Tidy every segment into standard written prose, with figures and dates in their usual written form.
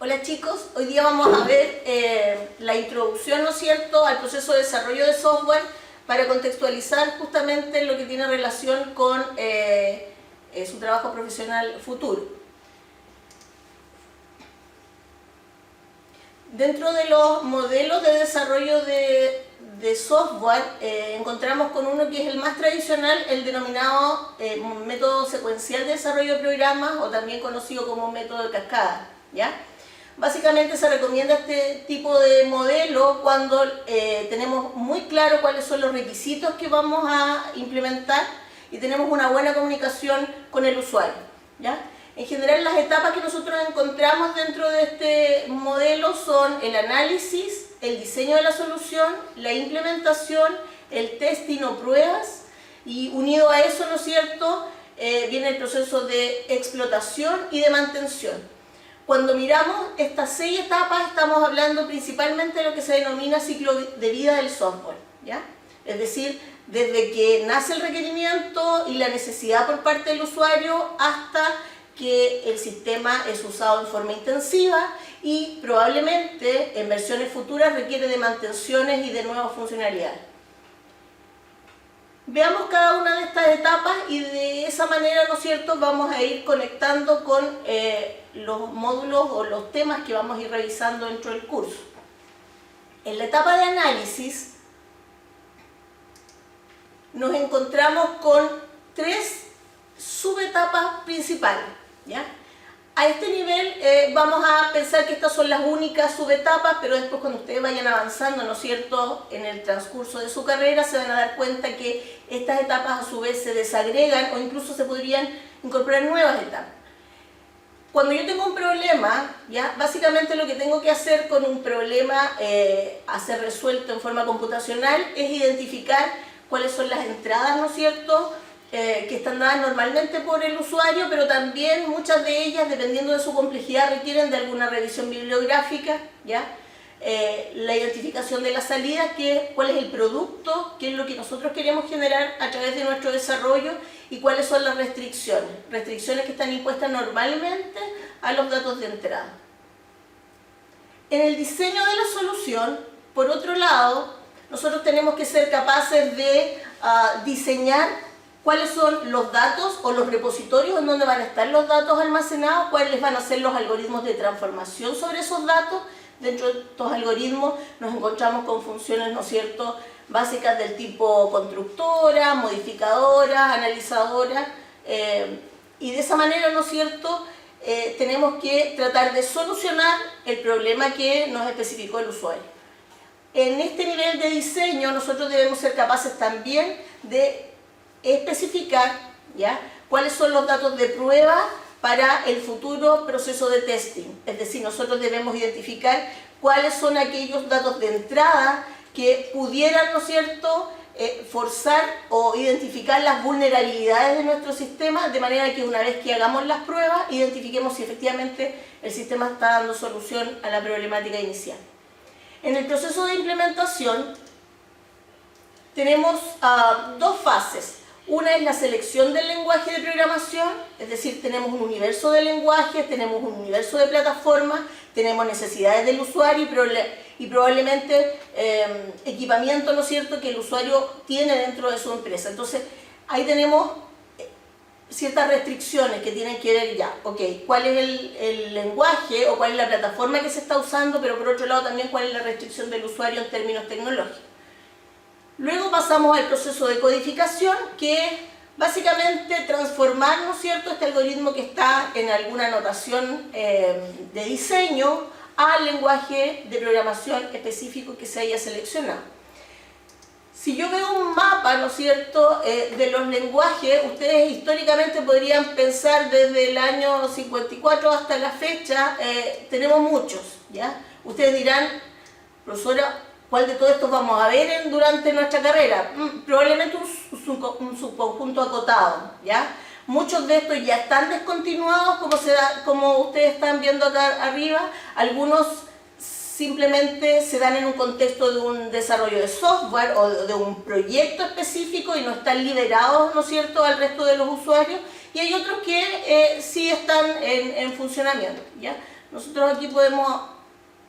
Hola chicos, hoy día vamos a ver la introducción, ¿no es cierto?, al proceso de desarrollo de software para contextualizar justamente lo que tiene relación con su trabajo profesional futuro. Dentro de los modelos de desarrollo de software encontramos con uno que es el más tradicional, el denominado método secuencial de desarrollo de programas, o también conocido como método de cascada, ¿ya? Básicamente se recomienda este tipo de modelo cuando tenemos muy claro cuáles son los requisitos que vamos a implementar y tenemos una buena comunicación con el usuario, ¿ya? En general, las etapas que nosotros encontramos dentro de este modelo son el análisis, el diseño de la solución, la implementación, el testing o pruebas, y unido a eso, ¿no es cierto?, viene el proceso de explotación y de mantención. Cuando miramos estas 6 etapas, estamos hablando principalmente de lo que se denomina ciclo de vida del software, ¿ya? Es decir, desde que nace el requerimiento y la necesidad por parte del usuario hasta que el sistema es usado en forma intensiva y probablemente en versiones futuras requiere de mantenciones y de nuevas funcionalidades. Veamos cada una de estas etapas y de esa manera, ¿no es cierto?, vamos a ir conectando con los módulos o los temas que vamos a ir revisando dentro del curso. En la etapa de análisis nos encontramos con 3 subetapas principales, ¿ya? A este nivel vamos a pensar que estas son las únicas subetapas, pero después cuando ustedes vayan avanzando, ¿no es cierto?, en el transcurso de su carrera, se van a dar cuenta que estas etapas a su vez se desagregan o incluso se podrían incorporar nuevas etapas. Cuando yo tengo un problema, ¿ya?, básicamente lo que tengo que hacer con un problema a ser resuelto en forma computacional es identificar cuáles son las entradas, ¿no es cierto?, que están dadas normalmente por el usuario, pero también muchas de ellas, dependiendo de su complejidad, requieren de alguna revisión bibliográfica, ¿ya? La identificación de la salida, cuál es el producto, qué es lo que nosotros queremos generar a través de nuestro desarrollo y cuáles son las restricciones que están impuestas normalmente a los datos de entrada. En el diseño de la solución, por otro lado, nosotros tenemos que ser capaces de diseñar cuáles son los datos o los repositorios en donde van a estar los datos almacenados, cuáles van a ser los algoritmos de transformación sobre esos datos. Dentro de estos algoritmos nos encontramos con funciones, ¿no es cierto?, básicas del tipo constructora, modificadora, analizadora, y de esa manera, ¿no es cierto?, tenemos que tratar de solucionar el problema que nos especificó el usuario. En este nivel de diseño nosotros debemos ser capaces también de especificar, ¿ya?, cuáles son los datos de prueba para el futuro proceso de testing. Es decir, nosotros debemos identificar cuáles son aquellos datos de entrada que pudieran, ¿no es cierto?, forzar o identificar las vulnerabilidades de nuestro sistema, de manera que una vez que hagamos las pruebas, identifiquemos si efectivamente el sistema está dando solución a la problemática inicial. En el proceso de implementación tenemos 2 fases. Una es la selección del lenguaje de programación, es decir, tenemos un universo de lenguajes, tenemos un universo de plataformas, tenemos necesidades del usuario y probablemente equipamiento, ¿no es cierto?, que el usuario tiene dentro de su empresa. Entonces, ahí tenemos ciertas restricciones que tienen que ver ya, ok, cuál es el lenguaje o cuál es la plataforma que se está usando, pero por otro lado también cuál es la restricción del usuario en términos tecnológicos. Luego pasamos al proceso de codificación, que es básicamente transformar, ¿no es cierto?, este algoritmo que está en alguna notación de diseño al lenguaje de programación específico que se haya seleccionado. Si yo veo un mapa, ¿no es cierto?, de los lenguajes, ustedes históricamente podrían pensar desde el año 54 hasta la fecha, tenemos muchos, ¿ya? Ustedes dirán, profesora, ¿cuál de todos estos vamos a ver durante nuestra carrera? Probablemente un subconjunto acotado, ¿ya? Muchos de estos ya están descontinuados, como ustedes están viendo acá arriba. Algunos simplemente se dan en un contexto de un desarrollo de software o de un proyecto específico y no están liberados, ¿no es cierto?, al resto de los usuarios. Y hay otros que sí están en funcionamiento, ¿ya? Nosotros aquí podemos,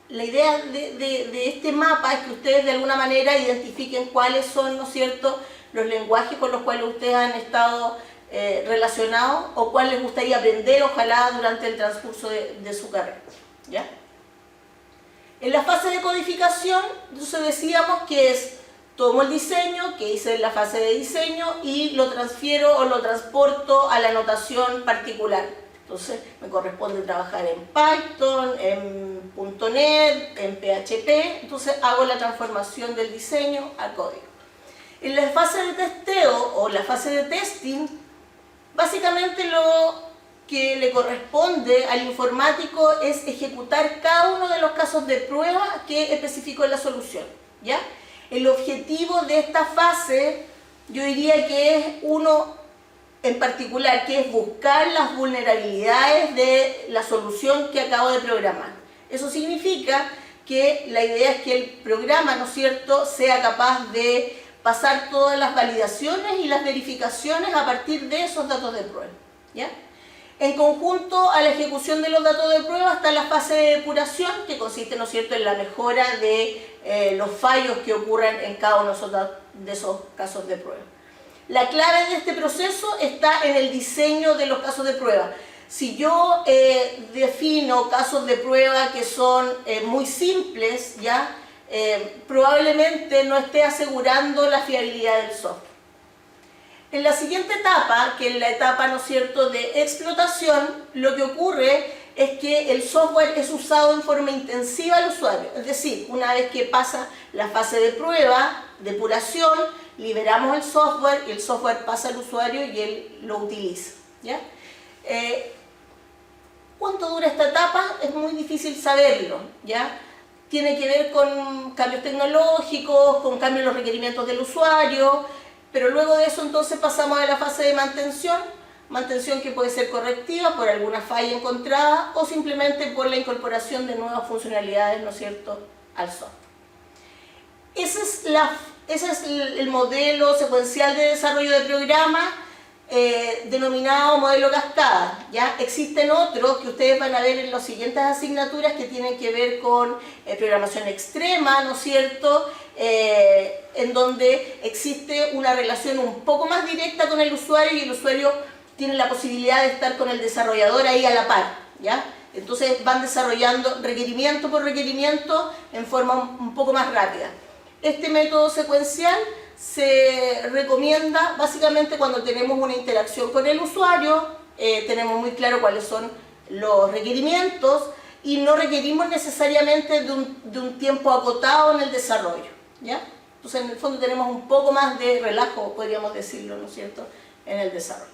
la idea de este mapa es que ustedes de alguna manera identifiquen cuáles son, ¿no es cierto?, los lenguajes con los cuales ustedes han estado relacionados o cuál les gustaría aprender, ojalá durante el transcurso de su carrera, ¿ya? En la fase de codificación, entonces decíamos que es, tomo el diseño que hice en la fase de diseño y lo transfiero o lo transporto a la notación particular. Entonces me corresponde trabajar en Python, en .NET, en PHP, entonces hago la transformación del diseño a código. En la fase de testeo o la fase de testing, básicamente lo que le corresponde al informático es ejecutar cada uno de los casos de prueba que especificó en la solución, ¿ya? El objetivo de esta fase, yo diría que es uno en particular, que es buscar las vulnerabilidades de la solución que acabo de programar. Eso significa que la idea es que el programa, ¿no es cierto?, sea capaz de pasar todas las validaciones y las verificaciones a partir de esos datos de prueba, ¿ya? En conjunto a la ejecución de los datos de prueba está la fase de depuración, que consiste, ¿no es cierto?, en la mejora de los fallos que ocurran en cada uno de esos casos de prueba. La clave de este proceso está en el diseño de los casos de prueba. Si yo defino casos de prueba que son muy simples, ¿ya?, probablemente no esté asegurando la fiabilidad del software. En la siguiente etapa, que es la etapa, ¿no es cierto?, de explotación, lo que ocurre es que el software es usado en forma intensiva al usuario. Es decir, una vez que pasa la fase de prueba, depuración, liberamos el software y el software pasa al usuario y él lo utiliza, ¿ya? ¿Cuánto dura esta etapa? Es muy difícil saberlo, ¿ya? Tiene que ver con cambios tecnológicos, con cambios en los requerimientos del usuario, pero luego de eso entonces pasamos a la fase de mantención que puede ser correctiva por alguna falla encontrada o simplemente por la incorporación de nuevas funcionalidades, ¿no es cierto?, al software. Ese es el modelo secuencial de desarrollo de programa denominado modelo cascada, ¿ya? Existen otros que ustedes van a ver en las siguientes asignaturas que tienen que ver con programación extrema, ¿no es cierto?, en donde existe una relación un poco más directa con el usuario y el usuario tiene la posibilidad de estar con el desarrollador ahí a la par, ¿ya? Entonces van desarrollando requerimiento por requerimiento en forma un poco más rápida. Este método secuencial se recomienda básicamente cuando tenemos una interacción con el usuario, tenemos muy claro cuáles son los requerimientos y no requerimos necesariamente de un tiempo acotado en el desarrollo, ¿ya? Entonces en el fondo tenemos un poco más de relajo, podríamos decirlo, ¿no es cierto?, en el desarrollo.